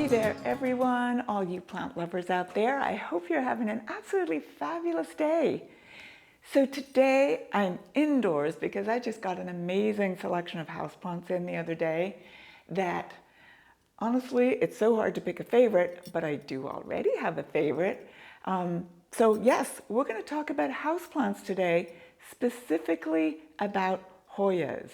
there, everyone, all you plant lovers out there. I hope you're having an absolutely fabulous day. So today I'm indoors because I just got an amazing selection of houseplants in the other day that honestly, it's so hard to pick a favorite, but I do already have a favorite. So yes, we're going to talk about houseplants today, specifically about Hoyas.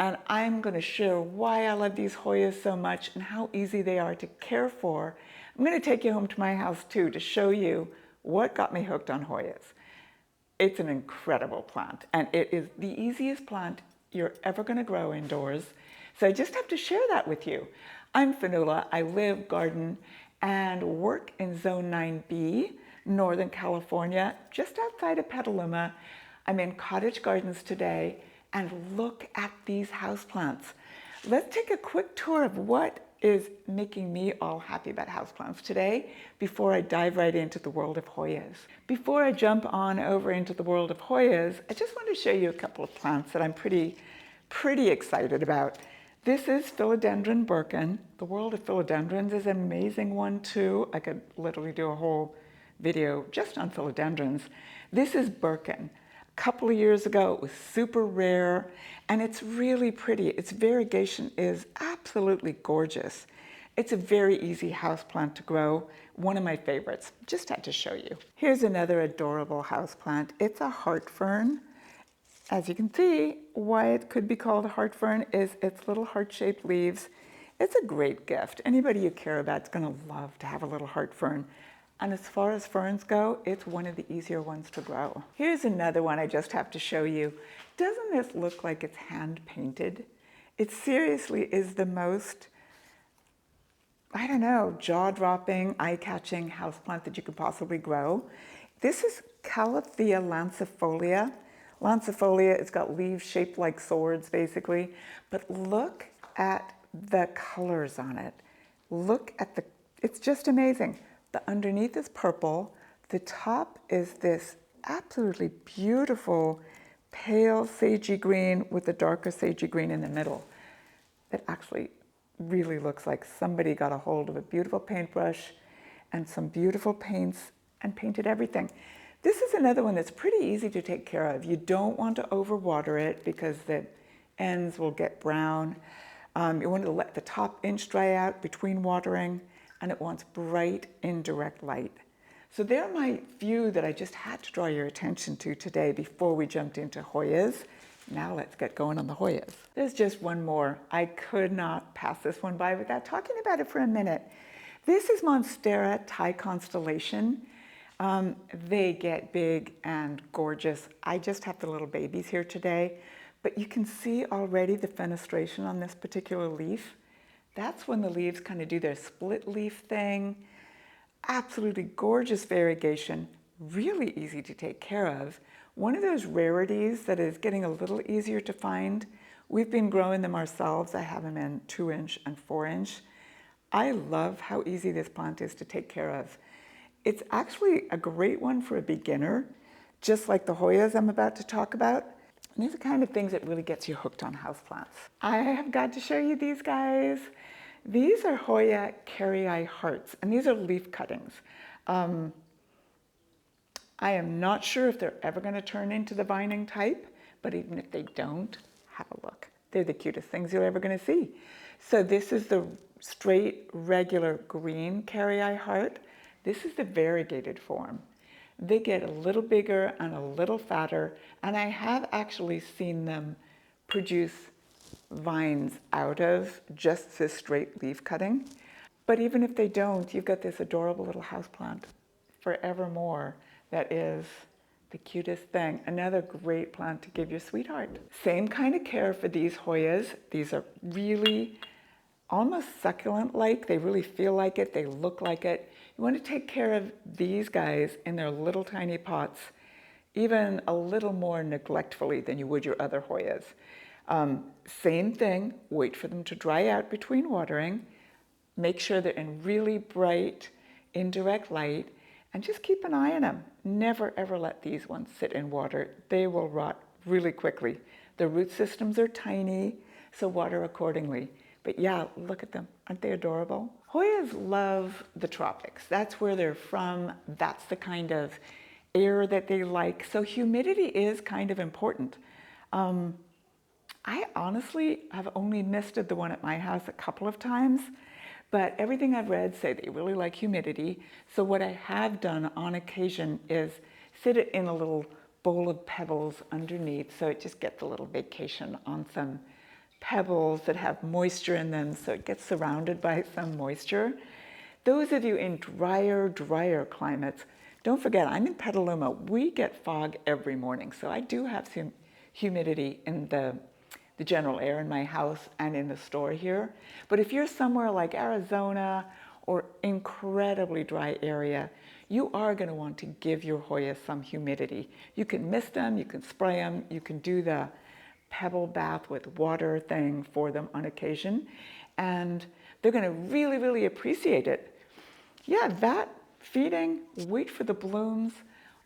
And I'm going to share why I love these Hoyas so much and how easy they are to care for. I'm going to take you home to my house too to show you what got me hooked on Hoyas. It's an incredible plant, and it is the easiest plant you're ever going to grow indoors. So I just have to share that with you. I'm Fionuala. I live, garden, and work in Zone 9B, Northern California, just outside of Petaluma. I'm in Cottage Gardens today, and look at these houseplants. Let's take a quick tour of what is making me all happy about houseplants today before I dive right into the world of Hoyas. Before I jump on over into the world of Hoyas, I just want to show you a couple of plants that I'm pretty excited about. This is philodendron birkin. The world of philodendrons is an amazing one too. I could literally do a whole video just on philodendrons. This is birkin. A couple of years ago, it was super rare, and it's really pretty. Its variegation is absolutely gorgeous. It's a very easy houseplant to grow, one of my favorites. Just had to show you. Here's another adorable houseplant. It's a heart fern. As you can see, why it could be called a heart fern is its little heart-shaped leaves. It's a great gift. Anybody you care about is going to love to have a little heart fern. And as far as ferns go, it's one of the easier ones to grow. Here's another one I just have to show you. Doesn't this look like it's hand painted? It seriously is the most, I don't know, jaw-dropping, eye-catching houseplant that you could possibly grow. This is Calathea lancifolia. Lancifolia, it's got leaves shaped like swords, basically. But look at the colors on it. Look at the, it's just amazing. The underneath is purple. The top is this absolutely beautiful pale sagey green with the darker sagey green in the middle. It actually really looks like somebody got a hold of a beautiful paintbrush and some beautiful paints and painted everything. This is another one that's pretty easy to take care of. You don't want to overwater it because the ends will get brown. You want to let the top inch dry out between watering, and it wants bright, indirect light. So there are my few that I just had to draw your attention to today before we jumped into Hoyas. Now let's get going on the Hoyas. There's just one more. I could not pass this one by without talking about it for a minute. This is Monstera Thai Constellation. They get big and gorgeous. I just have the little babies here today, but you can see already the fenestration on this particular leaf. That's when the leaves kind of do their split leaf thing. Absolutely gorgeous variegation, really easy to take care of. One of those rarities that is getting a little easier to find. We've been growing them ourselves. I have them in 2-inch and 4-inch. I love how easy this plant is to take care of. It's actually a great one for a beginner, just like the Hoyas I'm about to talk about. And these are the kind of things that really gets you hooked on houseplants. I have got to show you these guys. These are Hoya carrii hearts, and these are leaf cuttings. I am not sure if they're ever going to turn into the vining type, but even if they don't, have a look. They're the cutest things you're ever going to see. So this is the straight, regular green carrii heart. This is the variegated form. They get a little bigger and a little fatter, and I have actually seen them produce vines out of just this straight leaf cutting. But even if they don't, you've got this adorable little houseplant forevermore that is the cutest thing. Another great plant to give your sweetheart. Same kind of care for these Hoyas. These are really almost succulent-like. They really feel like it. They look like it. You want to take care of these guys in their little tiny pots, even a little more neglectfully than you would your other Hoyas. Same thing, wait for them to dry out between watering. Make sure they're in really bright, indirect light, and just keep an eye on them. Never ever let these ones sit in water. They will rot really quickly. The root systems are tiny, so water accordingly. But yeah, look at them. Aren't they adorable? Hoyas love the tropics. That's where they're from. That's the kind of air that they like. So humidity is kind of important. I honestly have only misted the one at my house a couple of times, but everything I've read say they really like humidity. So what I have done on occasion is sit it in a little bowl of pebbles underneath, so it just gets a little vacation on some pebbles that have moisture in them, so it gets surrounded by some moisture. Those of you in drier climates, don't forget, I'm in Petaluma. We get fog every morning, so I do have some humidity in the general air in my house and in the store here. But if you're somewhere like Arizona or incredibly dry area, you are going to want to give your Hoya some humidity. You can mist them, you can spray them, you can do the pebble bath with water thing for them on occasion, and they're going to really appreciate it. Yeah, that feeding, wait for the blooms.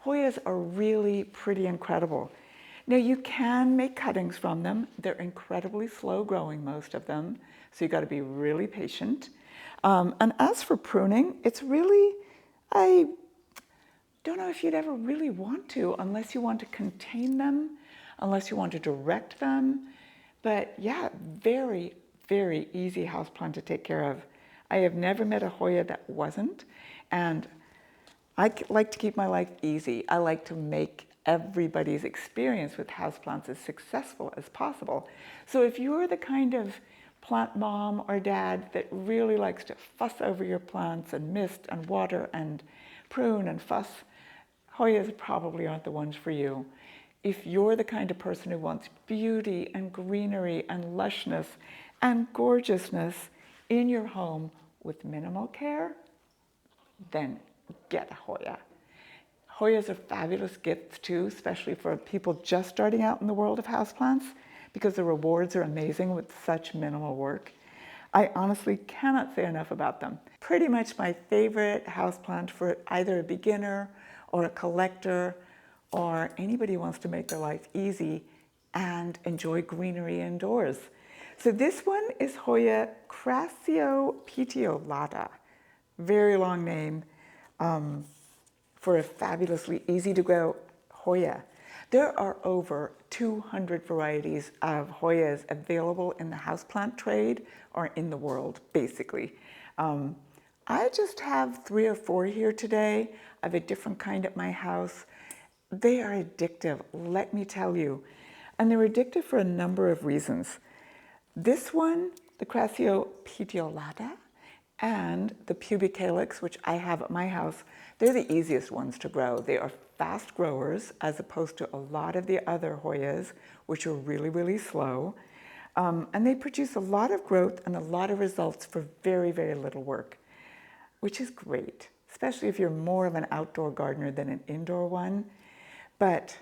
Hoyas are really pretty incredible. Now you can make cuttings from them. They're incredibly slow growing, most of them, so you got to be really patient. And as for pruning, it's really, I don't know if you'd ever really want to, unless you want to contain them, unless you want to direct them. But yeah, very easy houseplant to take care of. I have never met a Hoya that wasn't, and I like to keep my life easy. I like to make everybody's experience with houseplants as successful as possible. So if you're the kind of plant mom or dad that really likes to fuss over your plants and mist and water and prune and fuss, Hoyas probably aren't the ones for you. If you're the kind of person who wants beauty and greenery and lushness and gorgeousness in your home with minimal care, then get a Hoya. Hoyas are fabulous gifts too, especially for people just starting out in the world of houseplants, because the rewards are amazing with such minimal work. I honestly cannot say enough about them. Pretty much my favorite houseplant for either a beginner or a collector or anybody who wants to make their life easy and enjoy greenery indoors. So this one is Hoya Pubicalyx. Very long name for a fabulously easy to grow Hoya. There are over 200 varieties of Hoyas available in the houseplant trade or in the world, basically. I just have 3 or 4 here today. I have a different kind at my house. They are addictive, let me tell you. And they're addictive for a number of reasons. This one, the Pubicalyx, and the Pubicalyx, which I have at my house, they're the easiest ones to grow. They are fast growers as opposed to a lot of the other Hoyas, which are really slow. And they produce a lot of growth and a lot of results for very little work, which is great, especially if you're more of an outdoor gardener than an indoor one. But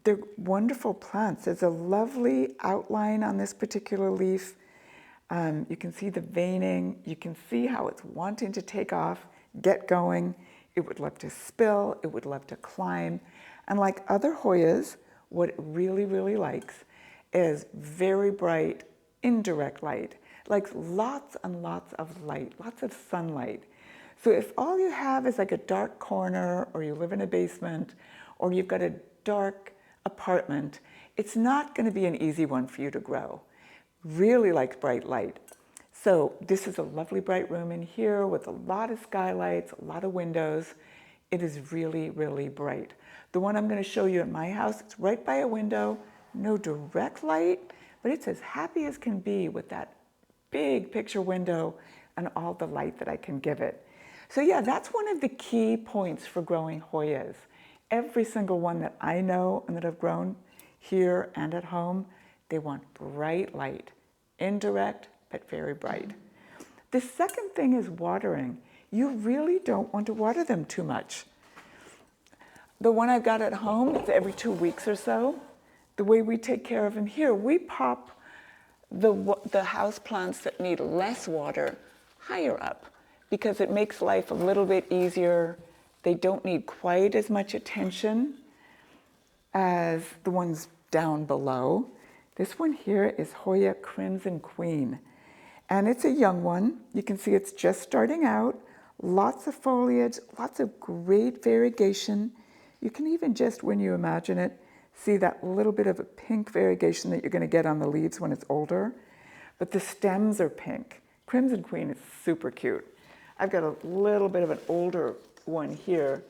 they're wonderful plants. There's a lovely outline on this particular leaf. You can see the veining. You can see how it's wanting to take off, get going. It would love to spill. It would love to climb. And like other Hoyas, what it really likes is very bright, indirect light. Like lots and lots of light, lots of sunlight. So if all you have is like a dark corner, or you live in a basement, or you've got a dark apartment, it's not going to be an easy one for you to grow. Really likes bright light. So this is a lovely bright room in here with a lot of skylights, a lot of windows. It is really bright. The one I'm going to show you at my house, it's right by a window, no direct light, but it's as happy as can be with that big picture window and all the light that I can give it. So yeah, that's one of the key points for growing Hoyas. Every single one that I know and that I've grown here and at home, they want bright light, indirect, but very bright. The second thing is watering. You really don't want to water them too much. The one I've got at home, it's every 2 weeks or so. The way we take care of them here, we pop the house plants that need less water higher up because it makes life a little bit easier. They don't need quite as much attention as the ones down below. This one here is Hoya Crimson Queen. And it's a young one. You can see it's just starting out. Lots of foliage, lots of great variegation. You can even just, when you imagine it, see that little bit of a pink variegation that you're going to get on the leaves when it's older. But the stems are pink. Crimson Queen is super cute. I've got a little bit of an older one here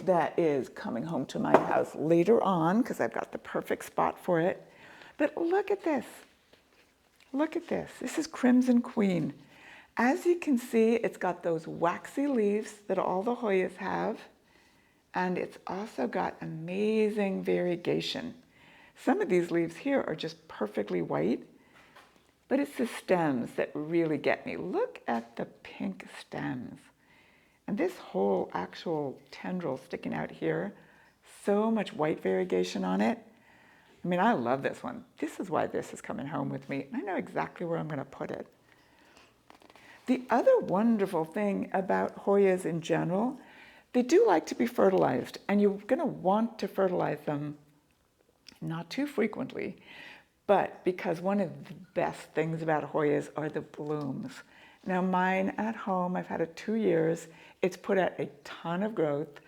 that is coming home to my house later on because I've got the perfect spot for it. But look at this. Look at this. This is Crimson Queen. As you can see, it's got those waxy leaves that all the Hoyas have, and it's also got amazing variegation. Some of these leaves here are just perfectly white, but it's the stems that really get me. Look at the pink stems. And this whole actual tendril sticking out here, so much white variegation on it. I mean, I love this one. This is why this is coming home with me. I know exactly where I'm going to put it. The other wonderful thing about Hoyas in general, they do like to be fertilized, and you're going to want to fertilize them not too frequently, but because one of the best things about Hoyas are the blooms. Now mine at home, I've had it 2 years. It's put out a ton of growth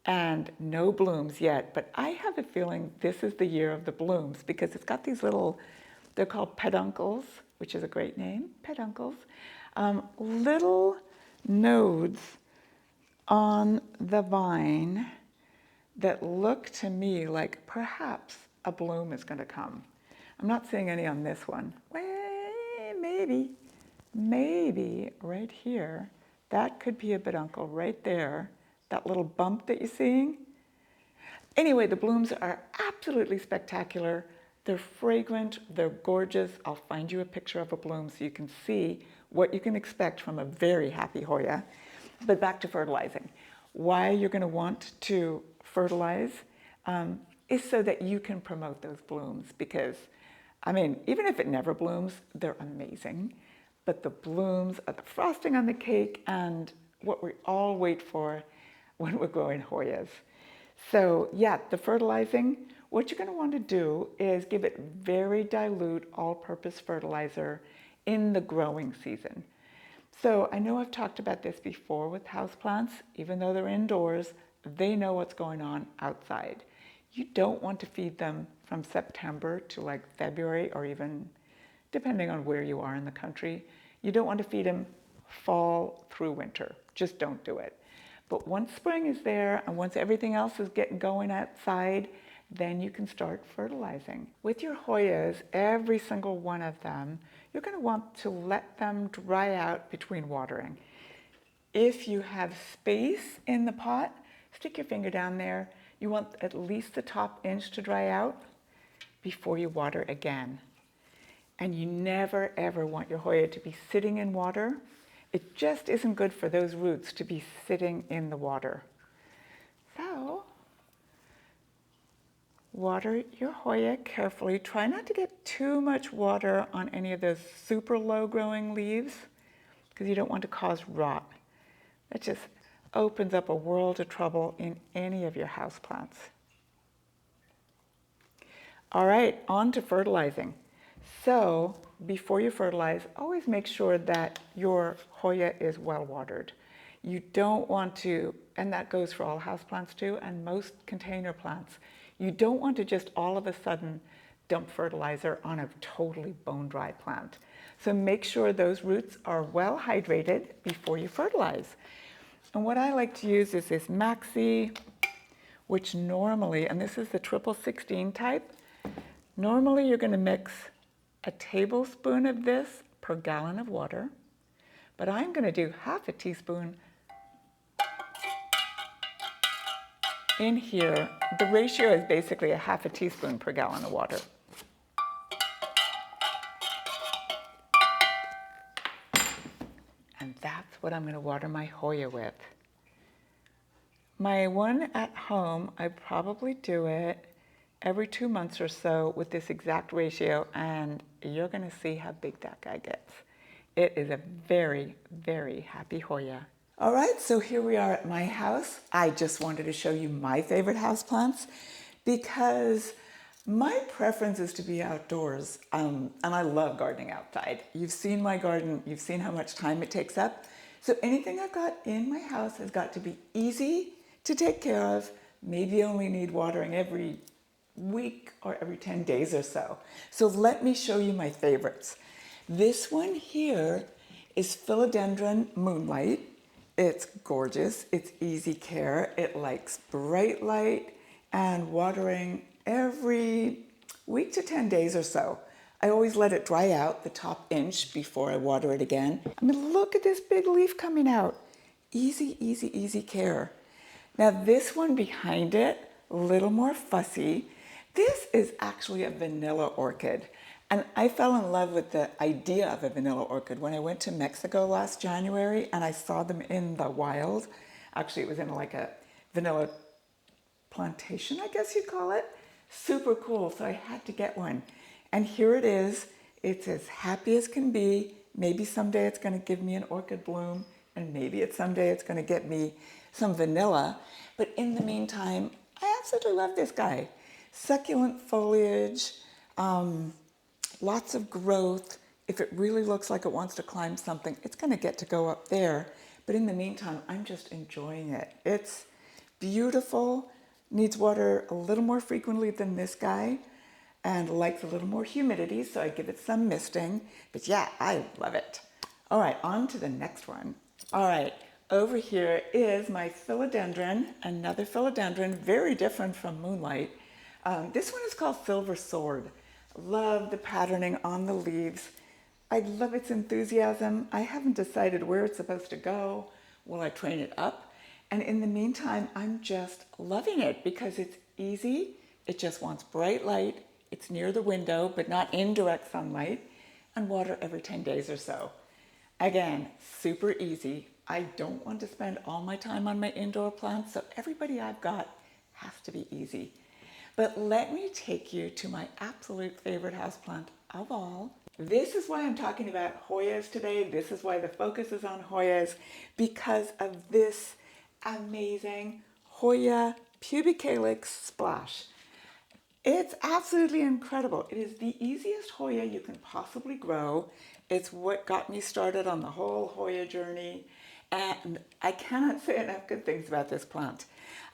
and no blooms yet, but I have a feeling this is the year of the blooms because it's got these little, they're called peduncles, which is a great name, peduncles, little nodes on the vine that look to me like perhaps a bloom is going to come. I'm not seeing any on this one. Well, maybe right here, that could be a peduncle right there, that little bump that you're seeing. Anyway, the blooms are absolutely spectacular. They're fragrant, they're gorgeous. I'll find you a picture of a bloom so you can see what you can expect from a very happy Hoya. But back to fertilizing. Why you're going to want to fertilize is so that you can promote those blooms because, I mean, even if it never blooms, they're amazing. But the blooms are the frosting on the cake and what we all wait for when we're growing Hoyas. So yeah, the fertilizing, what you're going to want to do is give it very dilute all-purpose fertilizer in the growing season. So I know I've talked about this before with houseplants. Even though they're indoors, they know what's going on outside. You don't want to feed them from September to like February or even depending on where you are in the country. You don't want to feed them fall through winter. Just don't do it. But once spring is there and once everything else is getting going outside, then you can start fertilizing. With your Hoyas, every single one of them, you're going to want to let them dry out between watering. If you have space in the pot, stick your finger down there. You want at least the top inch to dry out before you water again. And you never ever want your Hoya to be sitting in water. It just isn't good for those roots to be sitting in the water. So, water your Hoya carefully. Try not to get too much water on any of those super low growing leaves because you don't want to cause rot. That just opens up a world of trouble in any of your houseplants. All right, on to fertilizing. So before you fertilize, always make sure that your Hoya is well watered. You don't want to, and that goes for all houseplants too, and most container plants, you don't want to just all of a sudden dump fertilizer on a totally bone dry plant. So make sure those roots are well hydrated before you fertilize. And what I like to use is this Maxi, which normally, and this is the 16 type, normally you're going to mix a tablespoon of this per gallon of water, but I'm going to do half a teaspoon in here. The ratio is basically a half a teaspoon per gallon of water. And that's what I'm going to water my Hoya with. My one at home, I probably do it every 2 months or so with this exact ratio, and you're going to see how big that guy gets. It is a very, very happy Hoya. All right, so here we are at my house. I just wanted to show you my favorite houseplants because My preference is to be outdoors, and I love gardening outside. You've seen my garden, you've seen how much time it takes up. So anything I've got in my house has got to be easy to take care of, maybe only need watering every week or every 10 days or so. So let me show you my favorites. This one here is Philodendron Moonlight. It's gorgeous, it's easy care, it likes bright light and watering every week to 10 days or so. I always let it dry out the top inch before I water it again. I mean, look at this big leaf coming out. Easy, easy, easy care. Now this one behind it, a little more fussy. This is actually a vanilla orchid. And I fell in love with the idea of a vanilla orchid when I went to Mexico last January and I saw them in the wild. Actually, it was in like a vanilla plantation, I guess you'd call it. Super cool, so I had to get one. And here it is. It's as happy as can be. Maybe someday it's going to give me an orchid bloom, and maybe someday it's going to get me some vanilla. But in the meantime, I absolutely love this guy. Succulent foliage, lots of growth. If it really looks like it wants to climb something, it's going to get to go up there. But in the meantime, I'm just enjoying it. It's beautiful. Needs water a little more frequently than this guy and likes a little more humidity, so I give it some misting. But yeah, I love it. All right, on to the next one. All right, over here is my philodendron, another philodendron, very different from Moonlight. This one is called Silver Sword. Love the patterning on the leaves. I love its enthusiasm. I haven't decided where it's supposed to go. Will I train it up? And in the meantime, I'm just loving it because it's easy. It just wants bright light. It's near the window, but not in direct sunlight, and water every 10 days or so. Again, super easy. I don't want to spend all my time on my indoor plants, so everybody I've got has to be easy. But let me take you to my absolute favorite houseplant of all. This is why I'm talking about Hoyas today. This is why the focus is on Hoyas, because of this amazing Hoya Pubicalyx splash. It's absolutely incredible. It is the easiest Hoya you can possibly grow. It's what got me started on the whole Hoya journey, and I cannot say enough good things about this plant.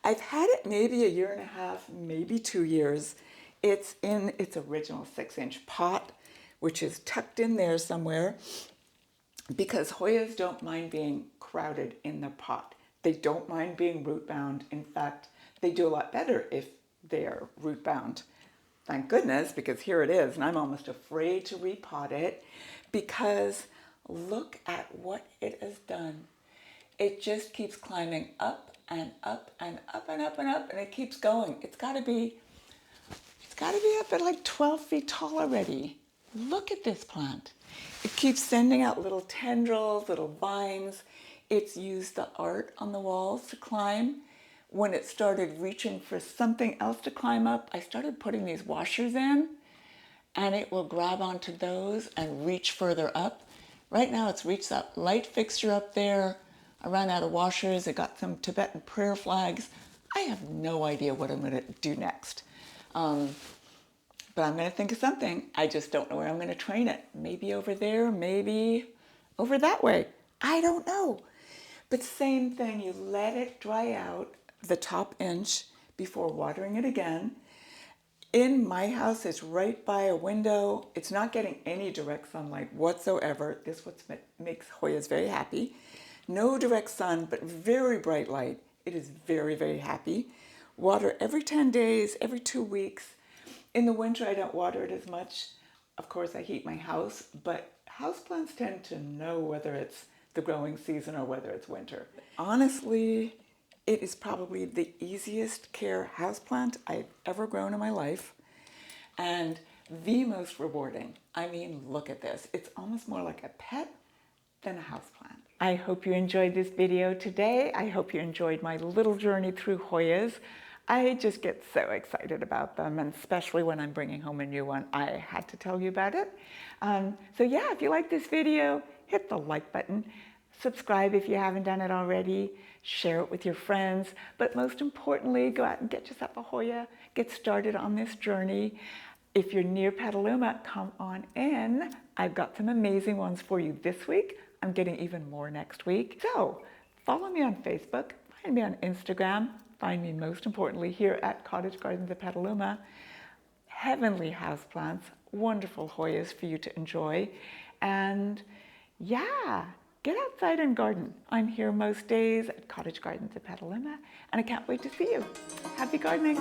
I've had it maybe a year and a half, maybe 2 years. It's in its original 6-inch pot, which is tucked in there somewhere, because Hoyas don't mind being crowded in the pot. They don't mind being root bound. In fact, they do a lot better if they're root bound. Thank goodness, because here it is, and I'm almost afraid to repot it because look at what it has done. It just keeps climbing up and up and up and up and up, and it keeps going. It's got to be up at like 12 feet tall already. Look at this plant. It keeps sending out little tendrils, little vines. It's used the art on the walls to climb. When it started reaching for something else to climb up, I started putting these washers in, and it will grab onto those and reach further up. Right now it's reached that light fixture up there. I ran out of washers. I got some Tibetan prayer flags. I have no idea what I'm going to do next. But I'm going to think of something. I just don't know where I'm going to train it. Maybe over there, maybe over that way. I don't know. But same thing, you let it dry out the top inch before watering it again. In my house, it's right by a window. It's not getting any direct sunlight whatsoever. This is what makes Hoyas very happy. No direct sun, but very bright light. It is very, very happy. Water every 10 days, every 2 weeks. In the winter, I don't water it as much. Of course, I heat my house, but houseplants tend to know whether it's the growing season or whether it's winter. Honestly, it is probably the easiest care houseplant I've ever grown in my life, and the most rewarding. I mean, look at this. It's almost more like a pet than a houseplant. I hope you enjoyed this video today. I hope you enjoyed my little journey through Hoyas. I just get so excited about them, and especially when I'm bringing home a new one, I had to tell you about it. So yeah, if you like this video, hit the like button, Subscribe if you haven't done it already. Share it with your friends. But most importantly, go out and get yourself a Hoya. Get started on this journey. If you're near Petaluma, come on in. I've got some amazing ones for you this week. I'm getting even more next week. So follow me on Facebook, find me on Instagram, find me most importantly here at Cottage Gardens of Petaluma. Heavenly houseplants, wonderful Hoyas for you to enjoy. And yeah, get outside and garden. I'm here most days at Cottage Gardens of Petaluma, and I can't wait to see you. Happy gardening.